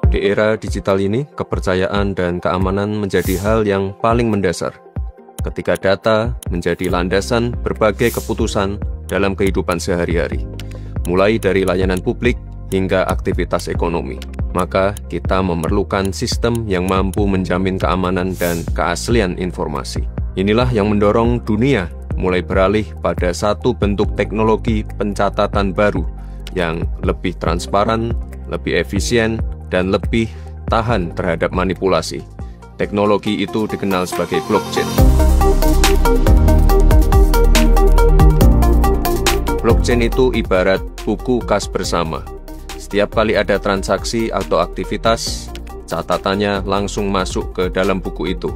Di era digital ini, kepercayaan dan keamanan menjadi hal yang paling mendasar. Ketika data menjadi landasan berbagai keputusan dalam kehidupan sehari-hari, mulai dari layanan publik hingga aktivitas ekonomi, maka kita memerlukan sistem yang mampu menjamin keamanan dan keaslian informasi. Inilah yang mendorong dunia mulai beralih pada satu bentuk teknologi pencatatan baru yang lebih transparan, lebih efisien, dan lebih tahan terhadap manipulasi. Teknologi itu dikenal sebagai blockchain. Blockchain itu ibarat buku kas bersama. Setiap kali ada transaksi atau aktivitas, catatannya langsung masuk ke dalam buku itu.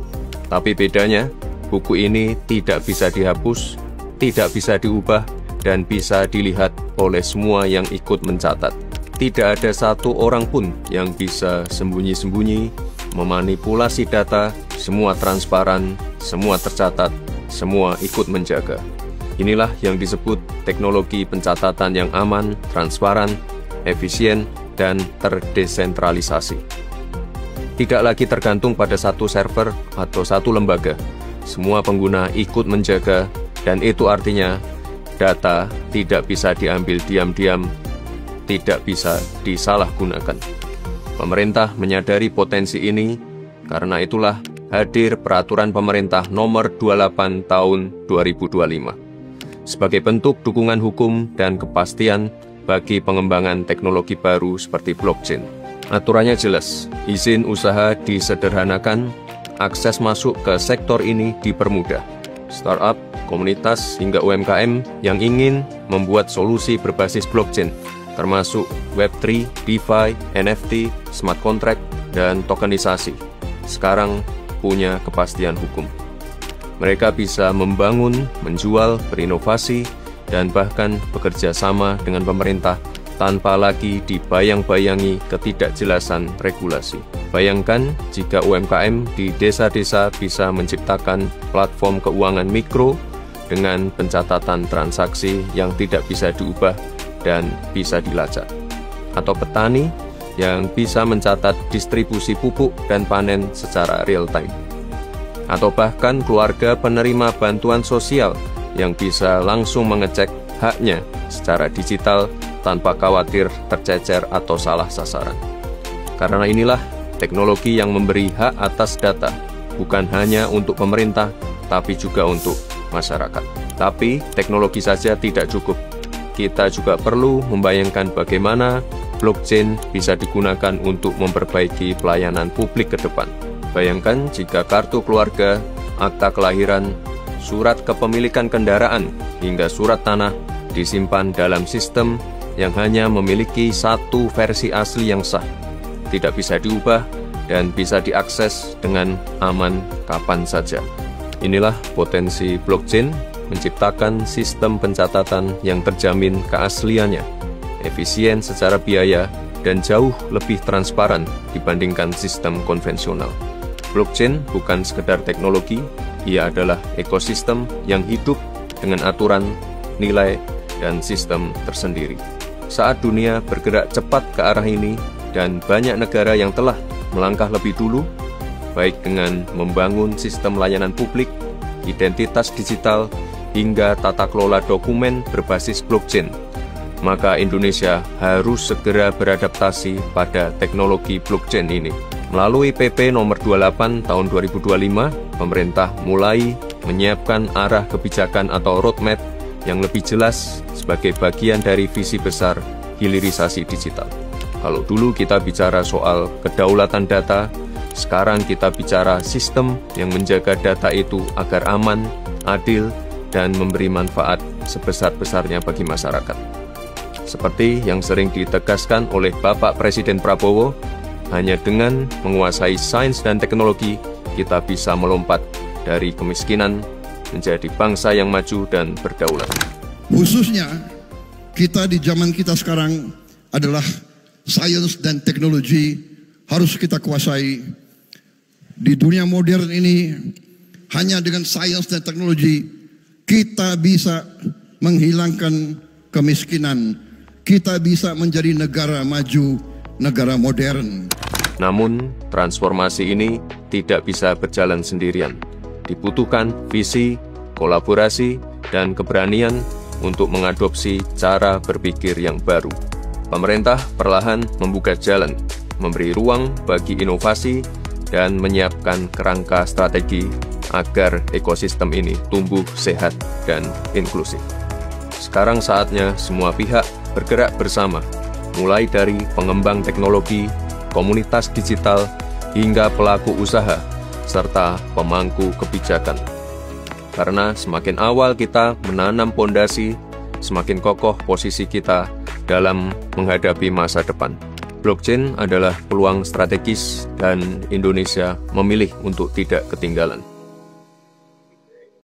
Tapi bedanya, buku ini tidak bisa dihapus, tidak bisa diubah, dan bisa dilihat oleh semua yang ikut mencatat. Tidak ada satu orang pun yang bisa sembunyi-sembunyi, memanipulasi data, semua transparan, semua tercatat, semua ikut menjaga. Inilah yang disebut teknologi pencatatan yang aman, transparan, efisien, dan terdesentralisasi. Tidak lagi tergantung pada satu server atau satu lembaga. Semua pengguna ikut menjaga, dan itu artinya data tidak bisa diambil diam-diam, tidak bisa disalahgunakan. Pemerintah menyadari potensi ini, karena itulah hadir Peraturan Pemerintah Nomor 28 Tahun 2025 sebagai bentuk dukungan hukum dan kepastian bagi pengembangan teknologi baru seperti blockchain. Aturannya jelas, izin usaha disederhanakan, akses masuk ke sektor ini dipermudah. Startup, komunitas, hingga UMKM yang ingin membuat solusi berbasis blockchain, termasuk Web3, DeFi, NFT, smart contract, dan tokenisasi, sekarang punya kepastian hukum. Mereka bisa membangun, menjual, berinovasi, dan bahkan bekerja sama dengan pemerintah tanpa lagi dibayang-bayangi ketidakjelasan regulasi. Bayangkan jika UMKM di desa-desa bisa menciptakan platform keuangan mikro dengan pencatatan transaksi yang tidak bisa diubah dan bisa dilacak. Atau petani yang bisa mencatat distribusi pupuk dan panen secara real-time. Atau bahkan keluarga penerima bantuan sosial yang bisa langsung mengecek haknya secara digital tanpa khawatir tercecer atau salah sasaran. Karena inilah teknologi yang memberi hak atas data, bukan hanya untuk pemerintah, tapi juga untuk masyarakat. Tapi teknologi saja tidak cukup. Kita juga perlu membayangkan bagaimana blockchain bisa digunakan untuk memperbaiki pelayanan publik ke depan. Bayangkan jika kartu keluarga, akta kelahiran, surat kepemilikan kendaraan, hingga surat tanah disimpan dalam sistem yang hanya memiliki satu versi asli yang sah, tidak bisa diubah, dan bisa diakses dengan aman kapan saja. Inilah potensi blockchain menciptakan sistem pencatatan yang terjamin keasliannya, efisien secara biaya, dan jauh lebih transparan dibandingkan sistem konvensional. Blockchain bukan sekedar teknologi, ia adalah ekosistem yang hidup dengan aturan, nilai, dan sistem tersendiri. Saat dunia bergerak cepat ke arah ini, dan banyak negara yang telah melangkah lebih dulu, baik dengan membangun sistem layanan publik, identitas digital, hingga tata kelola dokumen berbasis blockchain, maka Indonesia harus segera beradaptasi pada teknologi blockchain ini. Melalui PP Nomor 28 Tahun 2025, pemerintah mulai menyiapkan arah kebijakan atau roadmap yang lebih jelas sebagai bagian dari visi besar hilirisasi digital. Kalau dulu kita bicara soal kedaulatan data, sekarang kita bicara sistem yang menjaga data itu agar aman, adil, dan memberi manfaat sebesar-besarnya bagi masyarakat. Seperti yang sering ditegaskan oleh Bapak Presiden Prabowo, hanya dengan menguasai sains dan teknologi, kita bisa melompat dari kemiskinan menjadi bangsa yang maju dan berdaulat. Khususnya, kita di zaman kita sekarang adalah sains dan teknologi harus kita kuasai. Di dunia modern ini, hanya dengan sains dan teknologi, kita bisa menghilangkan kemiskinan. Kita bisa menjadi negara maju, negara modern. Namun, transformasi ini tidak bisa berjalan sendirian. Dibutuhkan visi, kolaborasi, dan keberanian untuk mengadopsi cara berpikir yang baru. Pemerintah perlahan membuka jalan, memberi ruang bagi inovasi, dan menyiapkan kerangka strategi agar ekosistem ini tumbuh sehat dan inklusif. Sekarang saatnya semua pihak bergerak bersama, mulai dari pengembang teknologi, komunitas digital, hingga pelaku usaha, serta pemangku kebijakan. Karena semakin awal kita menanam pondasi, semakin kokoh posisi kita dalam menghadapi masa depan. Blockchain adalah peluang strategis dan Indonesia memilih untuk tidak ketinggalan.